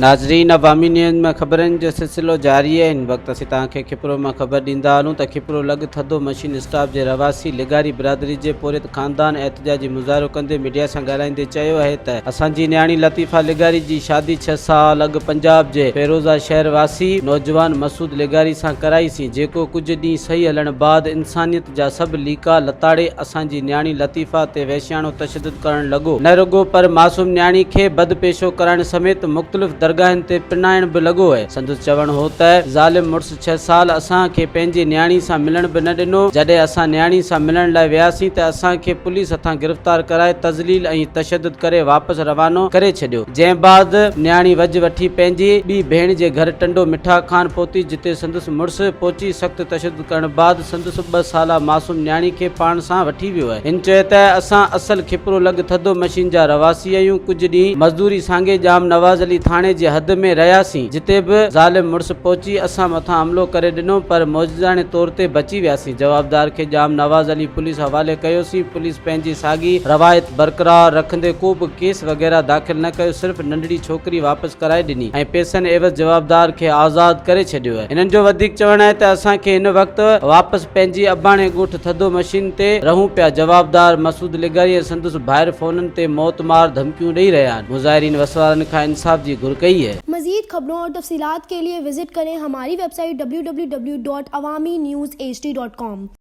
नाज़रीन, अवामी न्यूज़ में ख़बरनि जो सिलसिलो जारी है। इन वक्त असीं तव्हांखे खिपरो में ख़बर ॾींदा हलूं त खिपरो लॻ थधो मशीन स्टाफ जे रवासी लिगारी बिरादरी जे पोरित ख़ानदान एहतजाजी मुज़ाहिरो कंदे मीडिया सां ॻाल्हाईंदे चयो आहे त असांजी न्याणी लतीफ़ा लिगारी जी शादी 6 साल अॻु पंजाब जे फिरोज़ा शहर वासी नौजवान मसूद लिगारी सां कराईसीं, जेको कुझु ॾींहं सही हलण बाद इंसानियत जा सभु लीका लताड़े असांजी न्याणी लतीफ़ा ते वहशियाणो तशद्दुद करण लॻो। न रुगो पर मासूम न्याणी खे बदपेशो करण समेत मुख़्तलिफ़ दरगाहनि ते पिनाइण बि लॻो आहे। संदसि चवणु हो त ज़ालिम मुड़ुस 6 साल असांखे पंहिंजी न्याणी सां मिलण बि न ॾिनो। जॾहिं असां न्याणी सां मिलण लाइ वियासीं त असांखे पुलिस हथां गिरफ़्तार कराए तज़लील ऐं तशद्दुद करे वापसि रवानो करे छॾियो। जंहिं बाद न्याणी वज वठी पंहिंजी ॿी भेण जे घर टंडो मिठा खान पहुती, जिते संदसि मुड़ुस पहुची सख़्त तशद्दुद करण बाद संदसि 2 साला मासूम न्याणी खे पाण सां वठी वियो आहे। हिन चयो त असां असल खिपरो लॻ थधो मशीन जा रवासी आहियूं। कुझु ॾींहं मज़दूरी सांगे जाम नवाज़ अली थाणे जे हद में रहियासीं, जिते बि ज़ालिम मुड़ुस पहुची असां मथां हमलो करे ॾिनो, पर मौजज़ाने तौर ते बची वियासीं। जवाबदार खे जाम नवाज़ अली पुलिस हवाले कयोसीं। पुलिस पंहिंजी साॻी रवायत बरक़रार रखंदे को बि केस वग़ैरह दाख़िल न कयो, सिर्फ़ नंढड़ी छोकिरी वापसि कराए ॾिनी ऐं पैसनि एवज़ जवाबदार खे आज़ाद करे छॾियो आहे। हिननि जो वधीक चवणु आहे त असांखे हिन वक़्तु वापसि पंहिंजी अबाणे ॻोठ थधो मशीन ते रहूं पिया। जवाबदार मसूद लिगारी संदसि ॿाहिरि फ़ोननि ते मौतमार धमकियूं ॾेई रहिया आहिनि। मुज़ाहिरीन वसवारनि खां इंसाफ़ जी घुर कई है। मज़ीद खबरों और तफसीलात के लिए विजिट करें हमारी वेबसाइट www.awamiNewsHD.com।